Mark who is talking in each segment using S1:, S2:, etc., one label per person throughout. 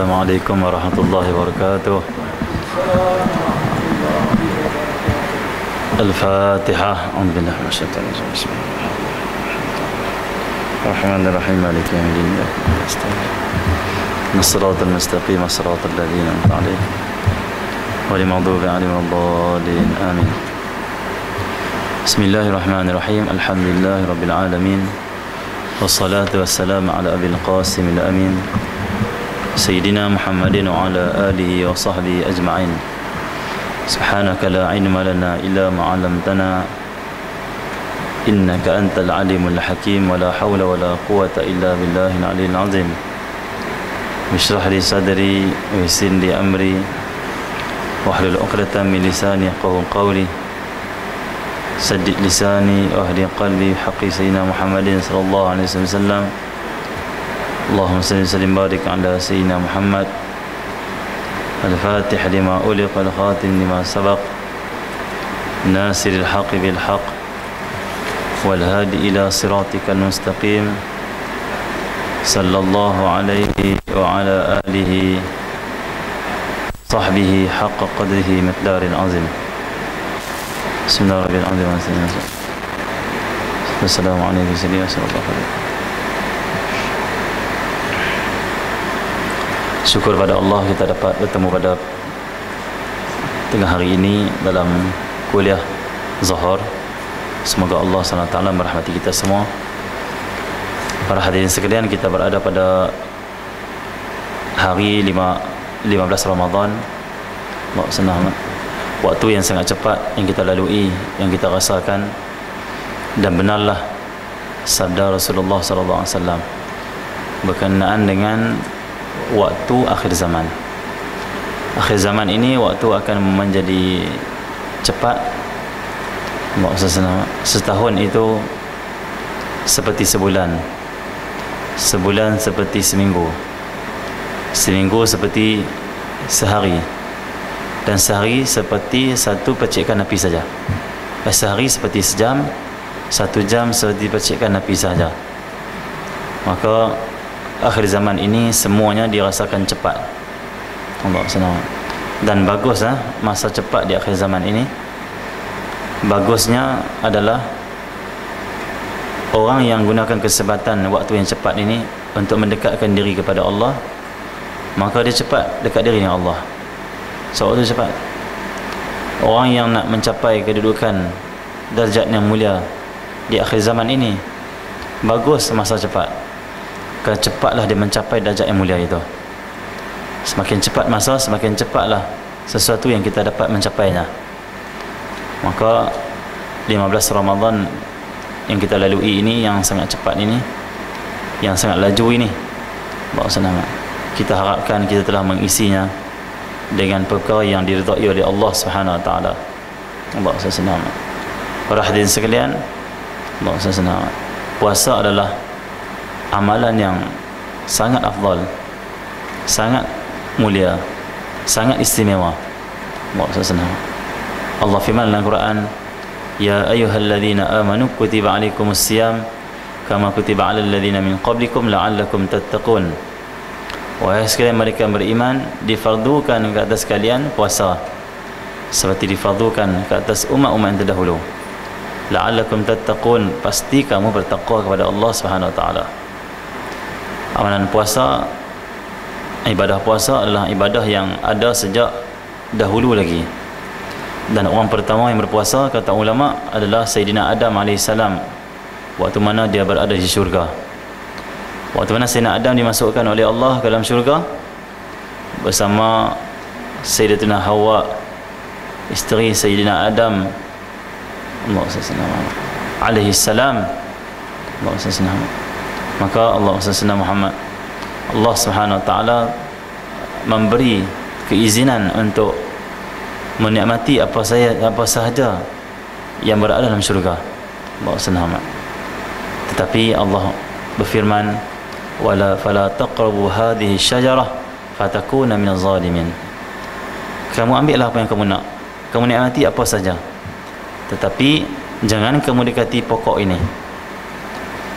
S1: Assalamualaikum warahmatullahi wabarakatuh. Al-Fatihah. Alhamdulillah. Bismillahirrahmanirrahim. Maliki yaumiddin. Nashratal mustaqim, siratal ladzina an'amta 'alaihim ghairil maghdubi 'alaihim waladdallin. Amin. Bismillahirrahmanirrahim. Alhamdulillahirabbil alamin. Wassalatu wassalamu ala abil qasim al-amin Sayyidina Muhammadin wa ala alihi wa sahbihi ajma'in. Subhanaka la ilma lana illa ma 'allamtana innaka antal alimul hakim wa la hawla wa la quwwata illa billahil aliyyil azim. Bishrah li sadri wa yassir li amri wahlul 'uqdatam min lisani yafqahu qawli. Saddid lisani wa ahdi qalbi haqqi sayyidina Muhammadin sallallahu alaihi wasallam. Allahumma salli sallim barik ala sayyidina Muhammad al-fatih lima uliq wal khatim lima sabaq nasiril haqqi bil haqq wal hadi ila siratikal mustaqim sallallahu alaihi wa ala alihi sahbihi haqqa qadrihi miqdaril azim. Bismillahirrahmanirrahim. Assalamualaikum warahmatullahi wabarakatuh. Syukur pada Allah kita dapat bertemu pada tengah hari ini dalam kuliah Zuhur. Semoga Allah SWT merahmati kita semua. Para hadirin sekalian, kita berada pada hari 15 Ramadan. Allah senang. Waktu yang sangat cepat yang kita lalui, yang kita rasakan, dan benarlah sabda Rasulullah SAW berkenaan dengan waktu akhir zaman. Akhir zaman ini waktu akan menjadi cepat. Setahun itu seperti sebulan, sebulan seperti seminggu, seminggu seperti sehari, dan sehari seperti satu percikan api saja. Sehari seperti sejam, satu jam seperti percikan api saja. Maka akhir zaman ini semuanya dirasakan cepat. Allah senang. Dan bagus masa cepat di akhir zaman ini. Bagusnya adalah orang yang gunakan kesempatan waktu yang cepat ini untuk mendekatkan diri kepada Allah, maka dia cepat dekat diri dengan Allah. So waktu cepat. Orang yang nak mencapai kedudukan darjat yang mulia di akhir zaman ini, bagus masa cepat. Kerana cepatlah dia mencapai darjat yang mulia itu. Semakin cepat masa, semakin cepatlah sesuatu yang kita dapat mencapainya. Maka 15 Ramadan yang kita lalui ini, yang sangat cepat ini, yang sangat laju ini, bahawa senang, kita harapkan kita telah mengisinya dengan perkara yang diridai oleh Allah Subhanahu wa taala. Allah senang. Para hadirin sekalian, Allah senang. Puasa adalah amalan yang sangat afdal, sangat mulia, sangat istimewa. Allah senang. Allah firman dalam Quran, ya ayyuhalladzina amanu kutiba alaikumusiyam kama kutiba alal ladzina min qablikum la'allakum tattaqun. Wahai sekalian mereka beriman, difardukan ke atas kalian puasa seperti difardukan ke atas umat-umat yang terdahulu. La'allakum tattaqun, pasti kamu bertakwa kepada Allah Subhanahu wa taala. Amalan puasa, ibadah puasa adalah ibadah yang ada sejak dahulu lagi. Dan orang pertama yang berpuasa, kata ulama, adalah Sayyidina Adam AS, waktu mana dia berada di syurga. Waktu mana Sayyidina Adam dimasukkan oleh Allah ke dalam syurga bersama Sayyidatina Hawa, isteri Sayyidina Adam alaihi salam. Maka Allah Muhammad, Allah Subhanahu wa taala memberi keizinan untuk menikmati apa sahaja yang berada dalam syurga. Tetapi Allah berfirman, wala fala taqrabu hadhihi syajarah fatakuna minaz zalimin. Kamu ambillah apa yang kamu nak, kamu nikmati apa saja, tetapi jangan kamu dekati pokok ini.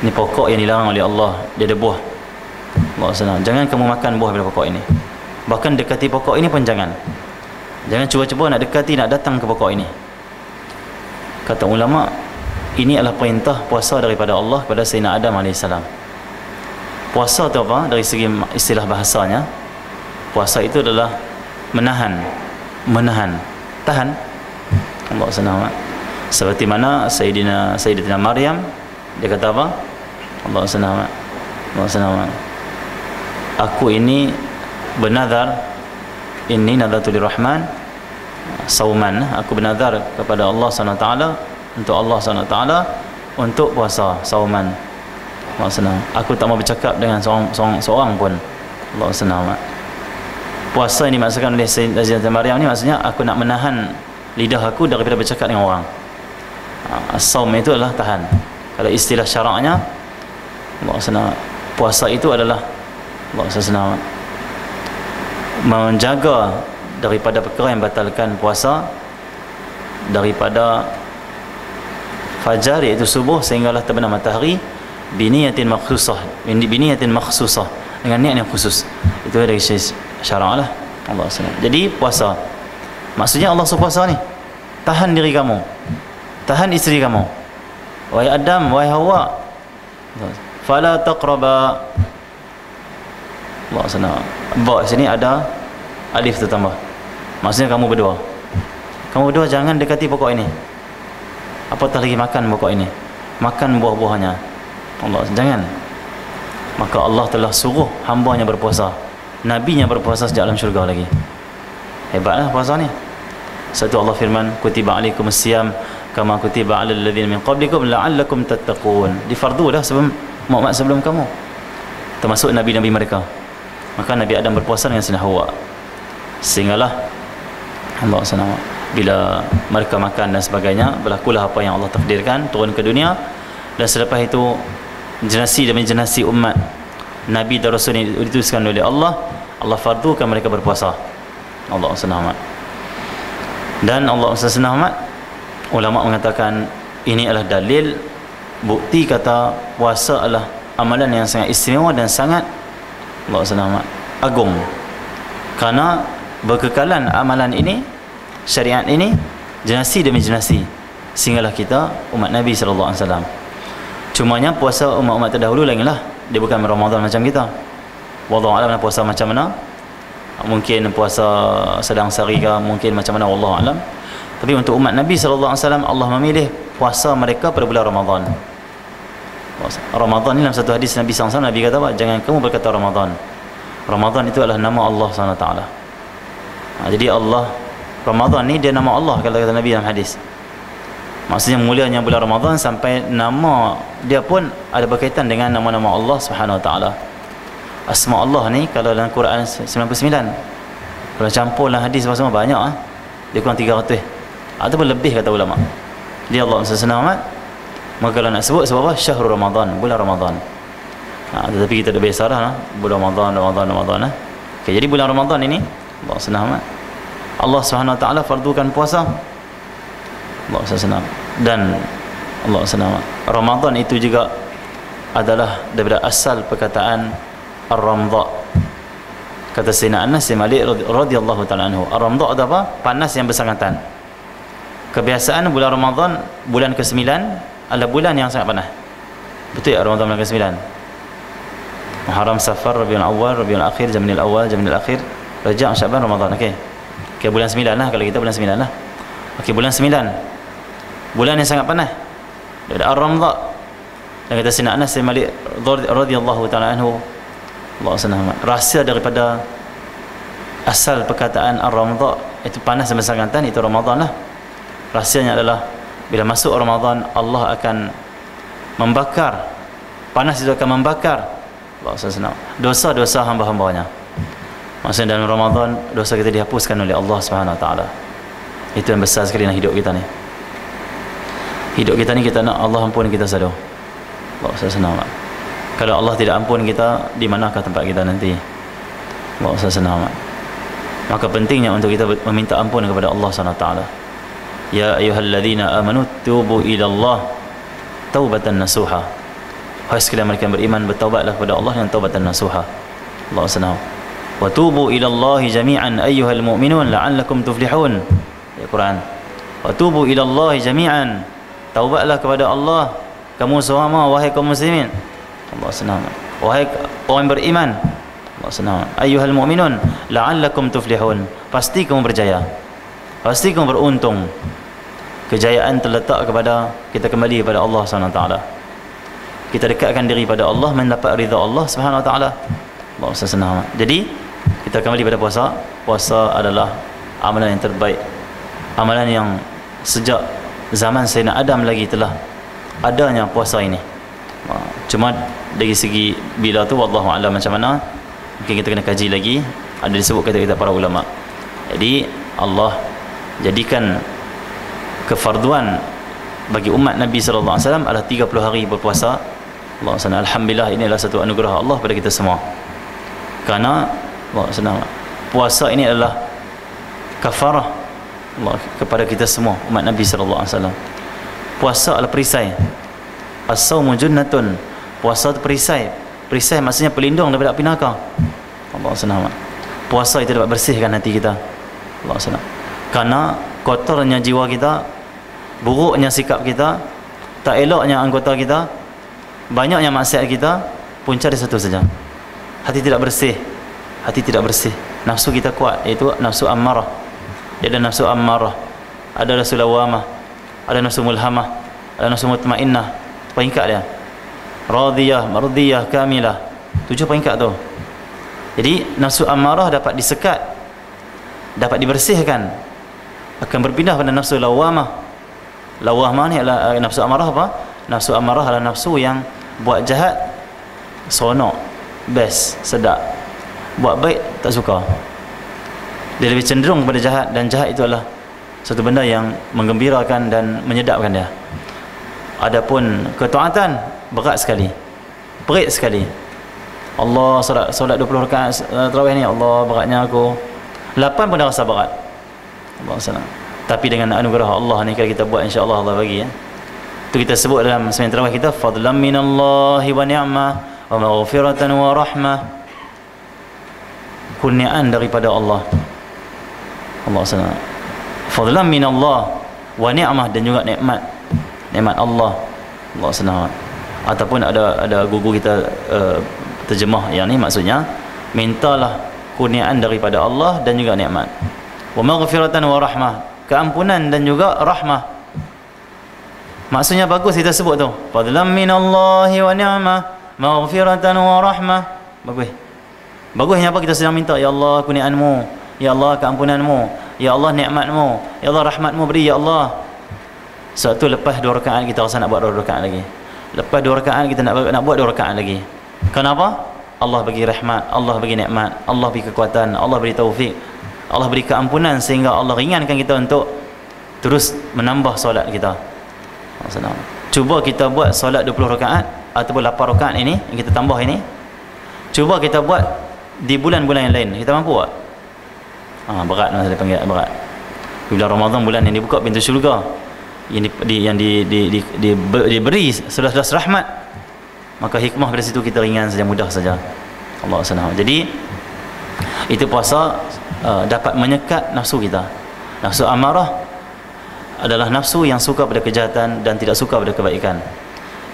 S1: Ini pokok yang dilarang oleh Allah, dia ada buah. Allah senang. Jangan kamu makan buah daripada pokok ini. Bahkan dekati pokok ini pun jangan cuba-cuba nak dekati, nak datang ke pokok ini. Kata ulama, ini adalah perintah puasa daripada Allah kepada Sayyidina Adam AS. Puasa tu apa? Dari segi istilah bahasanya, puasa itu adalah menahan, tahan. Allah senang. Seperti mana Sayyidatina Maryam, dia kata apa? Allah senang. Aku ini bernazar, inni nadartu lirrahman sauman. Aku bernazar kepada Allah SWT, untuk Allah SWT, untuk puasa sauman. Allah senang. Aku tak mau bercakap dengan seorang pun. Allah senang. Puasa ini maksudkan oleh Sayyidatina Maryam ni, maksudnya aku nak menahan lidah aku daripada bercakap dengan orang. As-saum itu adalah tahan. Kalau istilah syaraknya, Allah senang, puasa itu adalah Allah senang menjaga daripada perkara yang batalkan puasa, daripada fajar iaitu subuh sehinggalah terbenam matahari, biniyatin makhsusah, dengan niat yang khusus. Itu dari syarak lah. Allah senang. Jadi puasa maksudnya Allah suruh puasa ni, tahan diri kamu, tahan isteri kamu. Wahai Adam, wahai Hawa, fala taqraba. Allah senang. Ba sini ada alif tertambah, maksudnya kamu berdua jangan dekati pokok ini, apatah lagi makan pokok ini, makan buah-buahnya. Allah jangan. Maka Allah telah suruh hambanya berpuasa, nabinya berpuasa sejak alam syurga lagi. Hebatlah puasa ni. Satu Allah firman, kutiba alaikumus siyam kama kutiba alal ladzina min qablikum la'allakum tattaqun. Difardu dah sebelum kamu, termasuk nabi-nabi mereka. Maka Nabi Adam berpuasa dengan Sayyidina Hawa, sehinggalah Allah SWT bila mereka makan dan sebagainya, berlakulah apa yang Allah takdirkan, turun ke dunia. Dan selepas itu generasi demi generasi umat Nabi dan Rasul yang diutuskan oleh Allah, Allah fardukan mereka berpuasa. Allah SWT. Dan Allah SWT, ulama mengatakan ini adalah dalil, bukti kata puasa adalah amalan yang sangat istimewa dan sangat Allah SWT agung, kerana berkekalan amalan ini, syariat ini, generasi demi generasi, sehinggalah kita umat Nabi SAW. Cumanya puasa umat-umat terdahulu lain lah, dia bukan Ramadan macam kita. Wallahu a'lam puasa macam mana, mungkin puasa sedang sehari ke, mungkin macam mana, wallahu a'lam. Tapi untuk umat Nabi SAW, Allah memilih puasa mereka pada bulan Ramadan. Ramadan ni dalam satu hadis Nabi SAW, Nabi kata apa? Jangan kamu berkata Ramadan. Ramadan itu adalah nama Allah SWT. Jadi Allah, Ramadan ni dia nama Allah, kalau kata Nabi dalam hadis. Maksudnya mulanya bulan Ramadan sampai nama dia pun ada berkaitan dengan nama-nama Allah SWT. Asma Allah ni kalau dalam Quran 99, kalau campur dalam hadis semua banyak, dia kurang 300 ataupun lebih kata ulama. Dia Allah SWT. Maka kalau nak sebut apa? Syahrul Ramadan, bulan Ramadan. Tetapi kita dah biasa dah bulan Ramadan. Okay, jadi bulan Ramadan ini Allah senang, Allah SWT fardukan puasa. Allah senang. Dan Allah senang, Ramadan itu juga adalah daripada asal perkataan Ar-Ramdha. Kata Sayyidina Anas bin Malik radhiyallahu ta'ala anhu, Ar-Ramdha itu apa? Panas yang bersangatan. Kebiasaan bulan Ramadan, bulan ke-9 adalah bulan yang sangat panas. Betul ya, Ramadan bulan ke-9? Muharram, Safar, Rabiul Awal, Rabiul Akhir, Jamil Awal, Jamil Akhir, Rajab, Syaban, Ramadan. Okey. Okey, bulan 9 lah kalau kita, bulan 9 lah. Okey, bulan 9. Bulan yang sangat panas. Ada Ar-Ramdha. Dan kata Sayyidina Anas bin Malik radhiyallahu ta'ala anhu, Allah SWT, rahsia daripada asal perkataan Ar-Ramdha itu panas dan bersangatan, itu Ramadan lah. Rahsianya adalah bila masuk Ramadan, Allah akan membakar, panas itu akan membakar Allah SWT dosa-dosa hamba-hambanya. Maksudnya dalam Ramadan dosa kita dihapuskan oleh Allah SWT. Itu yang besar sekali dalam hidup kita ni. Hidup kita ni kita nak Allah ampun kita selalu. Allah SWT. Kalau Allah tidak ampun kita, di manakah tempat kita nanti? Allah SWT. Maka pentingnya untuk kita meminta ampun kepada Allah SWT. Ya ayyuhalladzina amanu tubu ila Allah taubatan nasuha. Hai sekalian mereka yang beriman, bertaubatlah kepada Allah dengan taubatan nasuha. Allah SWT. wa tubu ila Allahi jami'an ayyuhal mu'minun la'allakum tuflihun. Ya Quran. Wa tubu ila Allahi jami'an, taubatlah kepada Allah kamu semua wahai kaum muslimin. Allah senang. Wahai orang beriman, Allah senang. Ayyuhal mu'minun la'allakum tuflihun, pasti kamu berjaya, pasti kamu beruntung. Kejayaan terletak kepada kita kembali kepada Allah Subhanahu Wa Taala. Kita dekatkan diri pada Allah, mendapat ridha Allah Subhanahu Wa Taala. Allah senang. Jadi kita kembali pada puasa. Puasa adalah amalan yang terbaik, amalan yang sejak zaman Sayyidina Adam lagi telah adanya puasa ini. Cuma dari segi bila tu wallahu a'lam macam mana, mungkin kita kena kaji lagi. Ada disebut kata-kata para ulama. Jadi Allah jadikan kefarduan bagi umat Nabi sallallahu alaihi wasallam adalah 30 hari berpuasa. Allah SWT, alhamdulillah, ini adalah satu anugerah Allah pada kita semua. Kerana Allah senang, puasa ini adalah kafarah Allah kepada kita semua umat Nabi sallallahu alaihi wasallam. Puasa adalah perisai. As-saumu junnatun. Puasa itu perisai. Perisai maksudnya pelindung daripada api neraka. Allah senang. Puasa itu dapat bersihkan hati kita. Allah senang. Karena kotornya jiwa kita, buruknya sikap kita, tak eloknya anggota kita, banyaknya maksiat kita, punca di satu saja. Hati tidak bersih. Hati tidak bersih. Nafsu kita kuat, iaitu nafsu ammarah. Dia ada nafsu ammarah, ada nafsu lawamah, ada nafsu mulhamah, ada nafsu mutmainnah. Peringkat dia radiyah, mardiyah, kamilah. 7 peringkat tu. Jadi nafsu ammarah dapat disekat, dapat dibersihkan, akan berpindah pada nafsu lawamah. Lawamah ni adalah nafsu amarah apa? Nafsu amarah adalah nafsu yang buat jahat seronok, best, sedap. Buat baik tak suka. Dia lebih cenderung kepada jahat, dan jahat itu adalah satu benda yang menggembirakan dan menyedapkan dia. Adapun ketaatan berat sekali, perit sekali. Allah solat 20 rakaat tarawih ni, Allah beratnya aku. 8 pun dah rasa berat. Allah senang. Tapi dengan anugerah Allah ni, kalau kita buat, insya-Allah Allah bagi ya. Itu kita sebut dalam sembahyang tarawih kita, fadlan minallahi wa ni'mah wa maghfiratan wa rahmah. Kurniaan daripada Allah. Allah senang. Fadlan minallah wa ni'mah, dan juga nikmat. Nikmat Allah. Allah senang. Ataupun ada guru kita terjemah yang ni, maksudnya mintalah kurniaan daripada Allah dan juga nikmat. Wa maghfiratan wa rahmah, keampunan dan juga rahmah. Maksudnya bagus kita sebut tu, fadlan minallahi wa ni'mah maghfiratan wa rahmah. Bagus. Bagusnya apa kita sedang minta, ya Allah kurniaanmu, ya Allah keampunanmu, ya Allah nikmatmu, ya Allah rahmatmu beri, ya Allah. Sebab tu lepas 2 rakaat kita rasa nak buat 2 rakaat lagi. Lepas 2 rakaat kita nak buat 2 rakaat lagi. Kenapa? Allah bagi rahmat, Allah bagi nikmat, Allah beri kekuatan, Allah beri taufik, Allah beri keampunan, sehingga Allah ringankan kita untuk terus menambah solat kita. Cuba kita buat solat 20 rakaat ataupun 8 rakaat ini yang kita tambah ini. Cuba kita buat di bulan-bulan yang lain. Kita mampu tak? Berat, masa dia panggil berat. Bulan Ramadan, bulan yang dibuka pintu syurga, yang diberi seluas-luas rahmat, maka hikmah pada situ kita ringan saja, mudah saja. Allah SWT. Jadi itu puasa dapat menyekat nafsu kita. Nafsu amarah adalah nafsu yang suka pada kejahatan dan tidak suka pada kebaikan.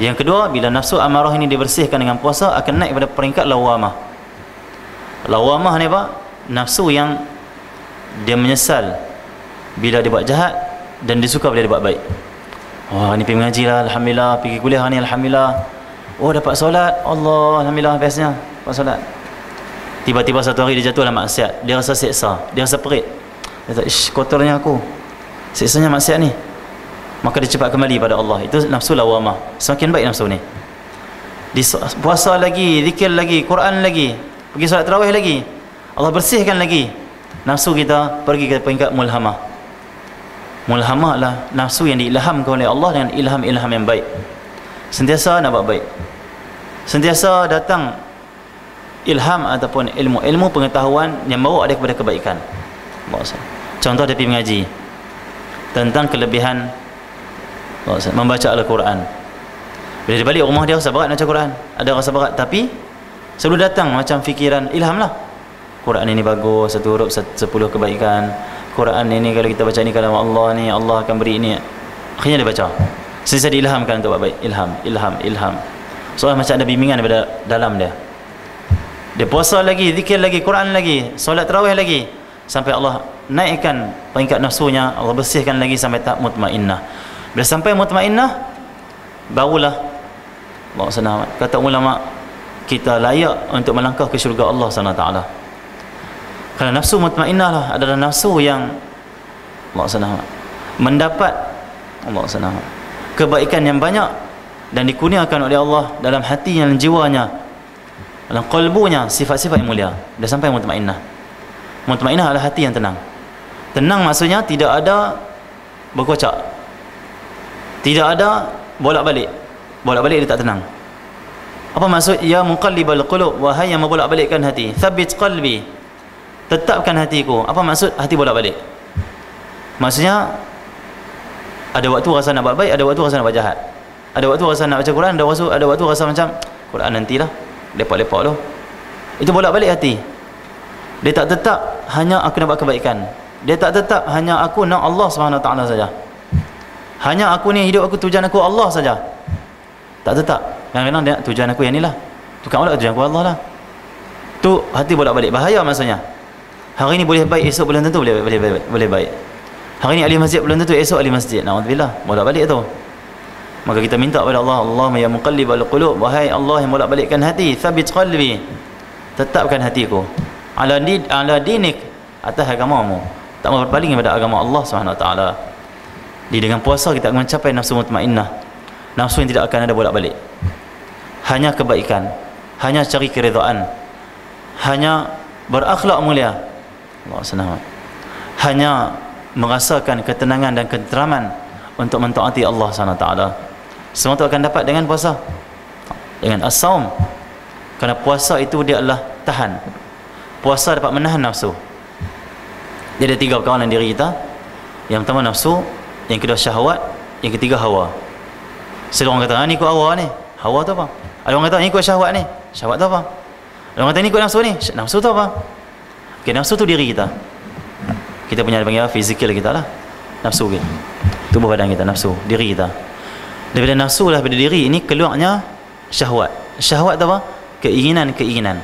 S1: Yang kedua, bila nafsu amarah ini dibersihkan dengan puasa, akan naik pada peringkat lawamah. Lawamah ni apa? Nafsu yang dia menyesal bila dia buat jahat dan dia suka bila dia buat baik. Wah, ni pergi mengaji lah, alhamdulillah. Pergi kuliah ni, alhamdulillah. Oh, dapat solat, Allah, alhamdulillah, bestnya dapat solat. Tiba-tiba satu hari dia jatuh dalam maksiat, dia rasa seksa, dia rasa perit. Dia kata, ish, kotornya aku, seksanya maksiat ni. Maka dia cepat kembali pada Allah. Itu nafsu lawamah. Semakin baik nafsu ni. Puasa lagi, zikir lagi, Quran lagi, pergi solat tarawih lagi, Allah bersihkan lagi. Nafsu kita pergi ke peringkat mulhamah. Mulhamah adalah nafsu yang diilhamkan oleh Allah dengan ilham-ilham yang baik. Sentiasa nak buat baik, sentiasa datang ilham ataupun ilmu pengetahuan yang bawa dia kepada kebaikan. Contoh dia pergi mengaji tentang kelebihan membaca Al-Quran. Bila dia balik rumah, dia rasa berat baca Quran, ada rasa berat, tapi sebelum datang macam fikiran ilham lah, Quran ini bagus, satu huruf 10 kebaikan. Quran ini kalau kita baca ni kalam Allah ni, Allah akan beri ini. Akhirnya dia baca. Sisa diilhamkan untuk buat baik. Ilham. Soalnya macam ada bimbingan daripada dalam dia. Dia puasa lagi, zikir lagi, Quran lagi, solat tarawih lagi, sampai Allah naikkan peringkat nafsunya, Allah bersihkan lagi sampai tahap mutmainnah. Bila sampai mutmainnah, barulah Allah senang. Kata ulama, kita layak untuk melangkah ke syurga Allah SWT. Kerana nafsu mutmainnah lah adalah nafsu yang Allah senang mendapat Allah senang kebaikan yang banyak dan dikurniakan oleh Allah dalam hatinya dan jiwanya, dalam qalbunya, sifat-sifat yang mulia. Dah sampai mutmainnah. Mutmainnah adalah hati yang tenang. Tenang maksudnya tidak ada berkocak, tidak ada bolak-balik. Bolak-balik dia tak tenang. Apa maksud ya muqallibal qulub, wahai yang membolak-balikkan hati, thabbit qalbi, tetapkan hatiku. Apa maksud hati bolak-balik? Maksudnya ada waktu rasa nak buat baik, ada waktu rasa nak buat jahat, ada waktu rasa nak baca Quran, ada waktu rasa macam Quran nantilah, lepak-lepak tu. Itu bolak-balik hati. Dia tak tetap hanya aku nak buat kebaikan, dia tak tetap hanya aku nak Allah SWT saja, hanya aku ni hidup aku, tujuan aku Allah saja. Tak tetap. Kadang-kadang dia tujuan aku yang ni lah, tukang pula tujuan aku Allah lah. Tu hati bolak-balik. Bahaya maksudnya. Hari ni boleh baik, esok belum tentu boleh baik. Hari ni ahli masjid belum tentu esok ahli masjid. Na'udzubillah. Bolak-balik tu. Maka kita minta kepada Allah, Allahumma ya muqallibal qulub, wahai Allah yang bolak-balikkan hati, tsabbit qalbi, tetapkan hatiku ala dinik, atas agamamu, tak mau berpaling kepada agama Allah SWT. Dengan puasa kita akan mencapai nafsu mutmainnah, nafsu yang tidak akan ada bolak-balik, hanya kebaikan, hanya cari keridhaan, hanya berakhlak mulia, Allah senang, hanya merasakan ketenangan dan ketenteraman untuk mentaati Allah SWT. Semua itu akan dapat dengan puasa, dengan as-saum. Kerana puasa itu dia adalah tahan. Puasa dapat menahan nafsu. Dia ada 3 perkawanan diri kita. Yang pertama nafsu, yang kedua syahwat, yang ketiga hawa. Ada orang kata, ni ikut hawa ni. Hawa tu apa? Ada orang kata, ni ikut syahwat ni. Syahwat tu apa? Ada orang kata, ni ikut nafsu ni. Nafsu tu apa? Okay, nafsu tu diri kita. Kita punya panggil fizikal kita lah. Nafsu kita. Tubuh badan kita, nafsu. Diri kita. Daripada nafsu lah, daripada diri ini keluarnya syahwat. Syahwat tu apa? Keinginan-keinginan.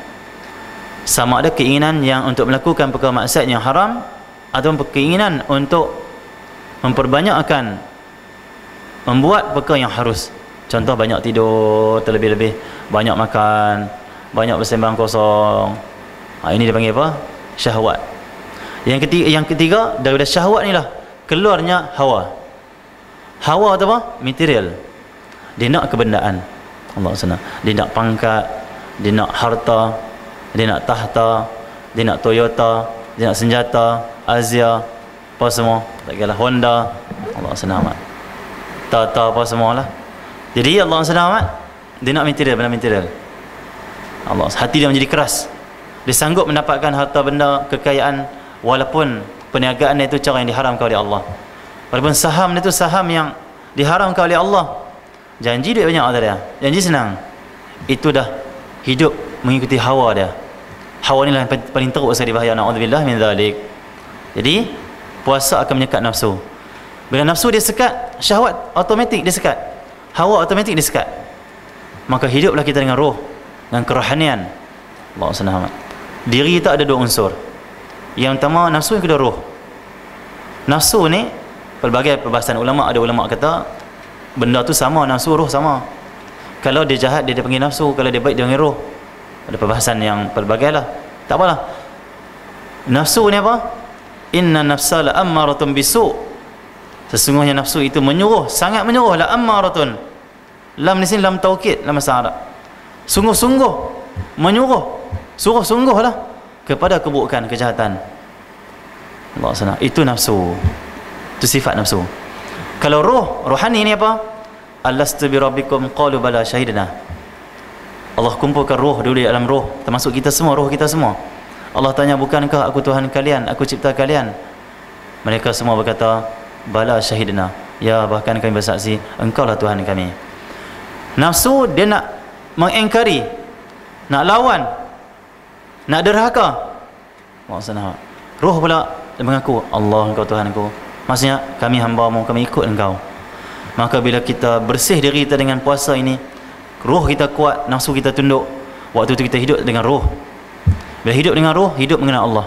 S1: Sama ada keinginan yang untuk melakukan perkara maksiat yang haram, atau keinginan untuk memperbanyakkan, membuat perkara yang harus. Contoh banyak tidur terlebih-lebih, banyak makan, banyak bersembang kosong. Ini dia panggil apa? Syahwat. Yang ketiga daripada syahwat ni lah keluarnya hawa. Hawa tu apa? Material. Dia nak kebendaan. Allah SWT. Dia nak pangkat, dia nak harta, dia nak tahta, dia nak Toyota, dia nak senjata, Azia, apa semua, tak kira Honda, Allah SWT. Tata, apa semualah. Jadi Allah SWT, dia nak material, benda material. Allah, hati dia menjadi keras. Dia sanggup mendapatkan harta benda, kekayaan, walaupun perniagaan itu cara yang diharamkan oleh Allah. Walaupun saham itu saham yang diharamkan oleh Allah. Janji duit banyak dia, janji senang. Itu dah hidup mengikuti hawa dia. Hawa ni lah yang paling teruk sekali bahaya. Na'udzubillah min dzalik. Jadi puasa akan menyekat nafsu. Bila nafsu dia sekat, syahwat automatik dia sekat, hawa automatik dia sekat. Maka hiduplah kita dengan roh, dengan kerohanian. Allah SWT. Diri kita ada 2 unsur. Yang pertama nafsu, yang kedua roh. Nafsu ni pelbagai perbahasan ulama. Ada ulama kata benda tu sama, nafsu roh sama. Kalau dia jahat dia panggil nafsu, kalau dia baik dia panggil roh. Ada perbahasan yang pelbagai lah. Tak apalah. Nafsu ni apa? Inna nafsa la ammaratun bisu'. Sesungguhnya nafsu itu menyuruh, sangat menyuruh. La ammaratun. Lam ni sini lam taukid, lam bahasa Arab. Sungguh-sungguh menyuruh. Suruh sungguh lah kepada keburukan, kejahatan. Allah SWT. Itu nafsu. Itu sifat nafsu. Kalau roh, rohani ni apa? Alastu bi rabbikum qalu bala syahidna. Allah kumpulkan roh dulu di alam roh, termasuk kita semua, roh kita semua. Allah tanya, bukankah aku Tuhan kalian, aku cipta kalian? Mereka semua berkata, bala syahidna. Ya, bahkan kami bersaksi, engkaulah Tuhan kami. Nafsu dia nak mengingkari, nak lawan, nak derhaka. Allah senang. Roh pula dia mengaku Allah engkau Tuhan aku. Maksudnya kami hamba-Mu, kami ikut engkau. Maka bila kita bersih diri kita dengan puasa ini, roh kita kuat, nafsu kita tunduk, waktu itu kita hidup dengan roh. Bila hidup dengan roh, hidup mengenal Allah.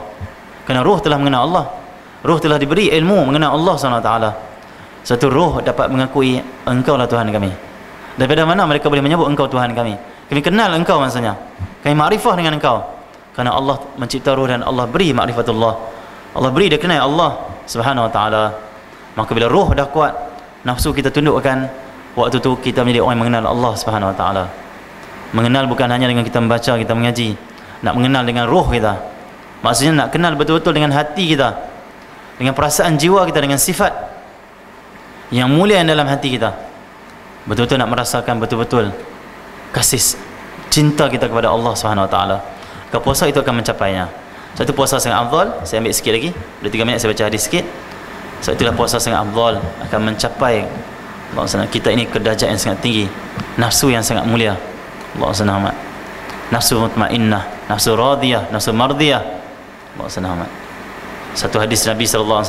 S1: Kerana roh telah mengenal Allah, roh telah diberi ilmu mengenal Allah SWT. Satu roh dapat mengakui engkau lah Tuhan kami. Daripada mana mereka boleh menyebut engkau Tuhan kami? Kami kenal engkau maksudnya, kami makrifah dengan engkau. Kerana Allah mencipta roh dan Allah beri makrifatullah, Allah beri dia kenal Allah Subhanahu Wa Taala. Maka bila roh dah kuat, nafsu kita tundukkan, waktu tu kita menjadi orang yang mengenal Allah Subhanahu Wa Taala. Mengenal bukan hanya dengan kita membaca, kita mengaji, nak mengenal dengan roh kita. Maksudnya nak kenal betul-betul dengan hati kita, dengan perasaan jiwa kita, dengan sifat yang mulia yang dalam hati kita. Betul-betul nak merasakan betul-betul kasih cinta kita kepada Allah Subhanahu Wa Taala. Puasa itu akan mencapainya. Satu puasa sangat afdal. Saya ambil sikit lagi, ada 3 minit saya baca hadis sikit. So itulah puasa sangat afdal, akan mencapai Allah kita ini ke darjat yang sangat tinggi, nafsu yang sangat mulia. Allah SWT, nafsu mutmainnah, nafsu radiyah, nafsu mardiyah. Allah SWT. Satu hadis Nabi SAW,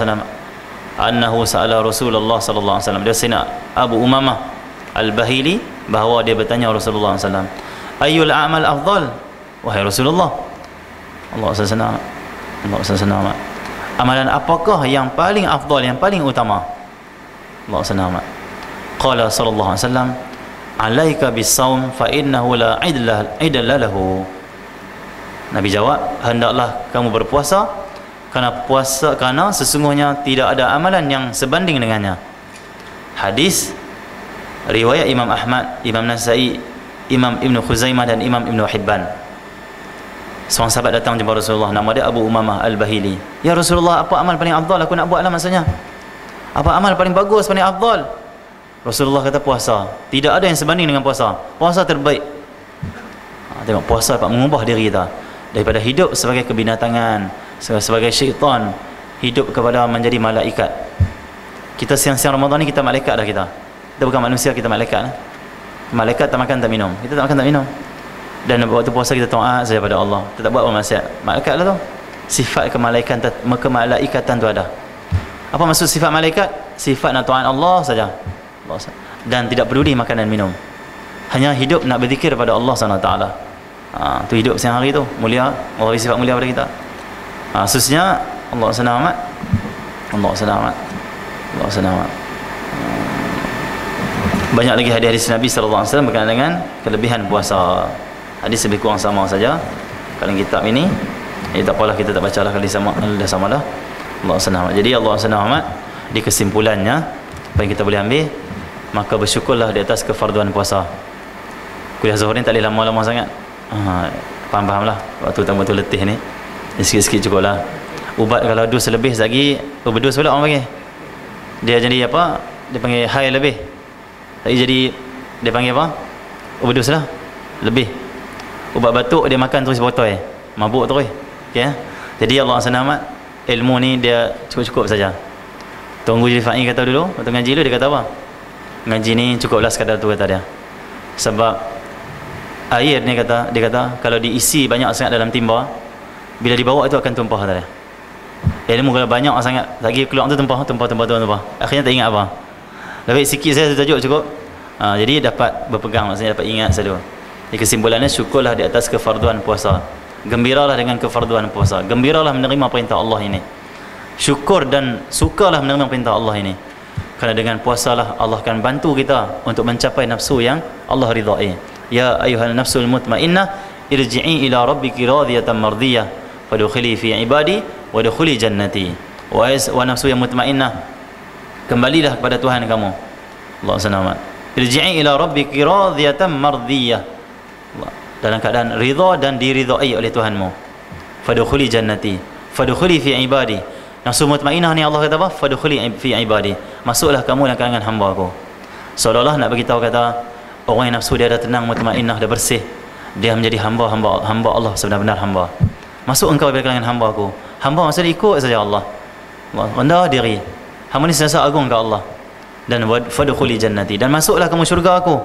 S1: annahu sa'ala Rasulullah SAW, dia sina Abu Umamah Al-Bahili, bahawa dia bertanya Rasulullah SAW, ayyul a'mal afdal, wahai Rasulullah. Allah SWT, amalan apakah yang paling afdal, yang paling utama? Allah SWT, qala sallallahu alaihi wasallam, alaika bis-saum fa innahu la idla lahu. Nabi jawab, hendaklah kamu berpuasa, kerana sesungguhnya tidak ada amalan yang sebanding dengannya. Hadis riwayat Imam Ahmad, Imam Nasai, Imam Ibn Khuzaimah dan Imam Ibn Hibban. Seorang sahabat datang jumpa Rasulullah, nama dia Abu Umamah Al-Bahili. Ya Rasulullah, apa amal paling afdal aku nak buat lah maksudnya? Apa amal paling bagus, paling afdal? Rasulullah kata puasa. Tidak ada yang sebanding dengan puasa. Puasa terbaik. Tengok, puasa dapat mengubah diri kita daripada hidup sebagai kebinatangan, sebagai syaitan, hidup kepada menjadi malaikat. Kita siang-siang Ramadan ni kita malaikat dah kita. Kita bukan manusia, kita malaikat. Malaikat tak makan tak minum. Kita tak makan tak minum. Dan waktu puasa kita taat saja pada Allah. Kita tak buat apa maksiat. Malaikat lah tu. Sifat kemalaikatan tu ada. Apa maksud sifat malaikat? Sifat nak taat Allah saja. Dan tidak peduli makan dan minum. Hanya hidup nak berzikir pada Allah SWT. Tu hidup siang hari tu mulia. Allah beri sifat mulia pada kita. Khususnya Allah SWT, Allah SWT, Allah SWT. Banyak lagi hadis-hadis Nabi SAW berkenaan dengan kelebihan puasa. Hadis lebih kurang sama saja kalau kitab ini. Tak apalah, kita tak baca lah, kali sama dah sama dah. Allah SWT. Jadi Allah SWT di kesimpulannya apa yang kita boleh ambil, maka bersyukurlah di atas kefarduan puasa. Kuliah Zuhur ni tak boleh lama-lama sangat. Faham-faham lah. Waktu letih ni sikit-sikit cukup lah. Ubat kalau dus lebih lagi, overdose pula orang panggil. Dia jadi apa? Dia panggil high lebih. Tapi jadi dia panggil apa? Overdose lah. Lebih. Ubat batuk dia makan terus botol, mabuk terus. Okay? Jadi Allah SWT, ilmu ni dia cukup-cukup saja. Tunggu Jil Fa'i kata dulu, waktu ngaji dulu dia kata apa? Ngaji ni cukuplah sekadar tu kata dia. Sebab air ni kata, dia kata kalau diisi banyak sangat dalam timba, bila dibawa itu akan tumpah kata dia. Ilmu kalau banyak sangat, lagi keluar tu tumpah. Akhirnya tak ingat apa. Lebih sikit saya tajuk cukup. Jadi dapat berpegang, maksudnya dapat ingat selalu. Jadi kesimpulannya, syukurlah di atas kefarduan puasa. Gembiralah dengan kefarduan puasa. Gembiralah menerima perintah Allah ini. Syukur dan sukalah menerima perintah Allah ini. Kerana dengan puasalah Allah akan bantu kita untuk mencapai nafsu yang Allah ridai. Ya ayuhan nafsul mutmainnah, irji'i ila rabbiki radiyatan mardiyah, fadkhuli fi ibadi wa dkhuli jannati. Wa nafsu yang mutmainnah, kembalilah kepada Tuhan kamu. Allah SWT. Irji'i ila rabbiki radiyatan mardiyah, dalam keadaan ridha dan diridai oleh Tuhanmu. Fadkhuli jannati, fadkhuli fi ibadi. Nafsu mutmainnah ni Allah kata apa? Fadkhuli fi ibadi, masuklah kamu dalam kalangan hamba aku. Seolah-olah nak beritahu kata orang yang nafsu dia dah tenang, mutmainnah, dah bersih, dia menjadi hamba Allah, sebenar-benar hamba. Masuk engkau dalam kalangan hamba aku. Hamba maksudnya ikut saja Allah. Rendah diri. Hamba ni sentiasa agung ke Allah. Dan fadkhuli jannati, dan masuklah kamu syurga aku.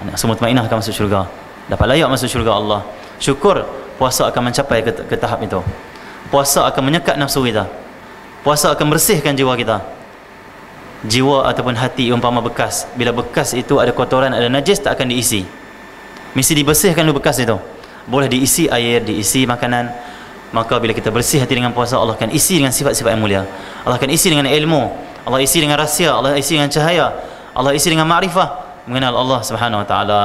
S1: Nafsu mutmainnah akan masuk syurga, dapat layak masuk syurga Allah. Syukur puasa akan mencapai ke tahap itu. Puasa akan menyekat nafsu kita. Puasa akan bersihkan jiwa kita. Jiwa ataupun hati umpama bekas. Bila bekas itu ada kotoran, ada najis, tak akan diisi. Mesti dibersihkan dulu bekas itu. Boleh diisi air, diisi makanan. Maka bila kita bersih hati dengan puasa, Allah akan isi dengan sifat-sifat yang mulia. Allah akan isi dengan ilmu, Allah isi dengan rahsia, Allah isi dengan cahaya, Allah isi dengan ma'rifah, mengenal Allah Subhanahu wa taala.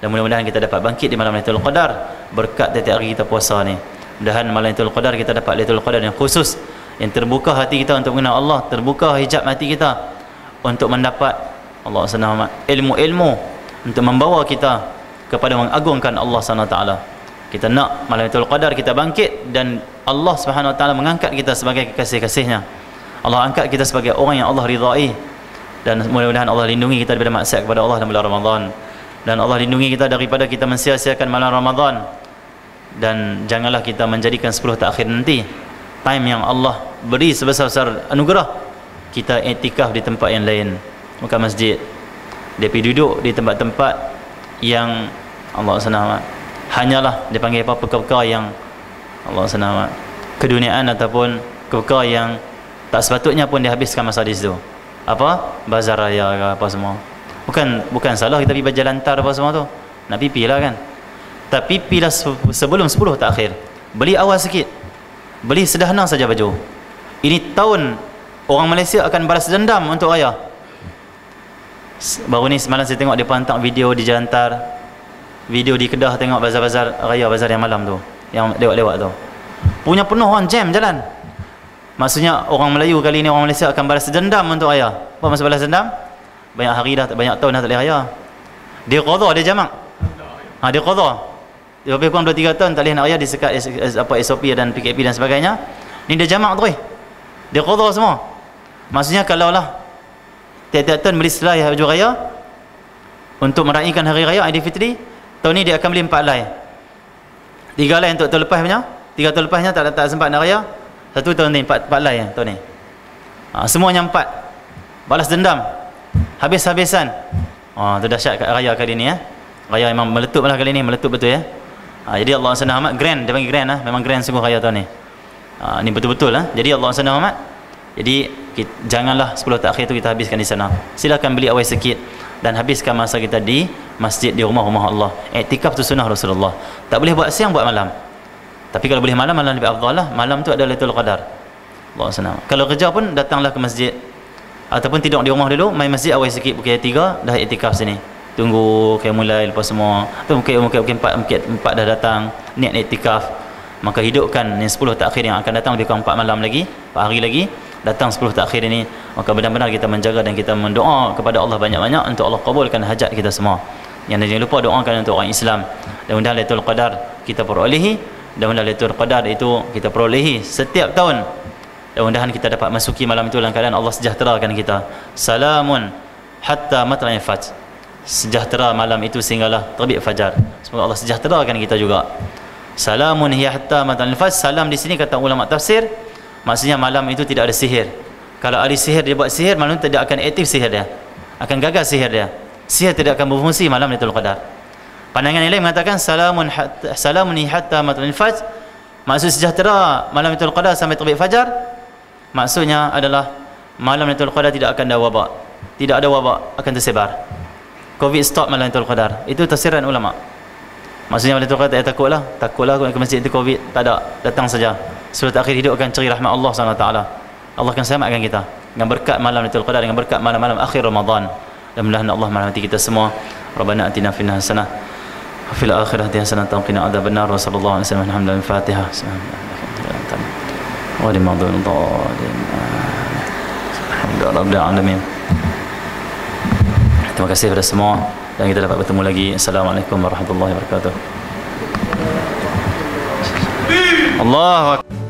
S1: Dan mudah-mudahan kita dapat bangkit di malam Lailatul Qadar berkat tiap hari kita puasa ni. Mudah-mudahan malam Lailatul Qadar kita dapat Lailatul Qadar yang khusus, yang terbuka hati kita untuk mengenal Allah, terbuka hijab hati kita untuk mendapat Allah Subhanahu wa taala ilmu-ilmu untuk membawa kita kepada mengagungkan Allah Subhanahu wa taala. Kita nak malam Lailatul Qadar kita bangkit dan Allah Subhanahu wa taala mengangkat kita sebagai kekasih-kasihnya. Allah angkat kita sebagai orang yang Allah ridai, dan mudah-mudahan Allah lindungi kita daripada maksiat kepada Allah dalam bulan Ramadan, dan Allah lindungi kita daripada kita mensia-siakan malam Ramadan, dan janganlah kita menjadikan 10 takhir nanti time yang Allah beri sebesar-besar anugerah kita iktikaf di tempat yang lain, bukan masjid. Dia pergi duduk di tempat-tempat yang Allah SWT hanyalah dia panggil apa, perkara yang Allah SWT keduniaan ataupun perkara yang tak sepatutnya pun dihabiskan masa di situ. Apa? Bazar raya ke apa semua. Bukan salah kita pergi berjalantar apa semua tu. Nak pipi lah kan. Tapi pipilah sebelum 10 takhir. Beli awal sikit. Beli sederhana saja baju. Ini tahun orang Malaysia akan balas dendam untuk raya. Baru ni semalam saya tengok dia hantar video di Jalantar, video di Kedah, tengok bazar-bazar raya, bazar yang malam tu, yang lewat-lewat tu, punya penuh orang, jam jalan. Maksudnya orang Melayu kali ni, orang Malaysia akan balas dendam untuk raya. Apa maksud balas dendam? Banyak hari dah, banyak tahun dah tak boleh raya. Dia qadha, dia jamak. Dia qadha. Dia lebih kurang 2-3 tahun tak boleh nak raya, disekat apa SOP dan PKP dan sebagainya. Ni dia jamak terus. Dia qadha semua. Maksudnya kalau lah tiap-tiap tahun beli selai baju raya untuk meraihkan hari raya Aidilfitri, tahun ni dia akan beli 4 helai. 3 helai untuk tahun lepas punya, 3 tahun lepasnya tak sempat nak raya. 1 tahun ni 4 helai tahun ni. Semuanya 4. Balas dendam. Habis-habisan. Tu dahsyat kat raya kali ni ya. Raya memang meletup lah kali ni, meletup betul ya. Jadi Allah SWT grand, dia panggil grand lah. Memang grand sungguh raya tahun ni. Ni betul-betul lah. Jadi Allah SWT, jadi janganlah 10 takhir tu kita habiskan di sana. Silakan beli awal sikit dan habiskan masa kita di masjid, di rumah-rumah Allah. Iktikaf tu sunnah Rasulullah. Tak boleh buat siang, buat malam. Tapi kalau boleh malam, malam lebih afdal lah. Malam tu ada Lailatul Qadar. Allah SWT. Kalau kerja pun datanglah ke masjid, ataupun tidur di rumah dulu, main masjid awal sikit pukul 3 dah iktikaf sini. Tunggu kayak mulai lepas semua. Tu mungkin 4 dah datang niat iktikaf. Maka hidupkan ni 10 takhir yang akan datang, lebih kurang 4 malam lagi, 4 hari lagi datang 10 takhir ini. Maka benar-benar kita menjaga dan kita mendoa kepada Allah banyak-banyak untuk Allah kabulkan hajat kita semua. Yang jangan lupa doakan untuk orang Islam. Dan mudah Lailatul Qadar kita perolehi, dan mudah Lailatul Qadar itu kita perolehi setiap tahun. Dan mudahan kita dapat masuki malam itu dalam keadaan Allah sejahterakan kita. Salamun hatta matla'il fajr. Sejahtera malam itu sehinggalah terbit fajar. Semoga Allah sejahterakan kita juga. Salamun hiya hatta matla'il fajr. Salam di sini kata ulama tafsir, maksudnya malam itu tidak ada sihir. Kalau ahli sihir dia buat sihir, malam itu tidak akan aktif sihir dia, akan gagal sihir dia. Sihir tidak akan berfungsi malam Lailatul Qadar. Pandangan yang lain mengatakan salamun hatta matla'il fajr, maksud sejahtera malam Lailatul Qadar sampai terbit fajar. Maksudnya adalah malam Lailatul Qadar tidak akan ada wabak. Tidak ada wabak akan tersebar. Covid stop malam Lailatul Qadar. Itu tafsiran ulama. Maksudnya Lailatul Qadar takutlah aku nak ke masjid itu Covid, tak ada, datang saja. Surat akhir hidup akan cari rahmat Allah SWT. Allah akan selamatkan kita dengan berkat malam Lailatul Qadar, dengan berkat malam-malam akhir Ramadan. Dan mudah-mudahan Allah merahmati kita semua. Rabbana atina fid dunya hasanah wa fil akhirati hasanah wa qina adzabannar. Wa sallallahu alaihi wasallam. Alhamdulillah. Fatihah. Wa limadul dhalim. Alhamdulillah alamin. Terima kasih kepada semua dan kita dapat bertemu lagi. Assalamualaikum warahmatullahi wabarakatuh. Allahu akbar.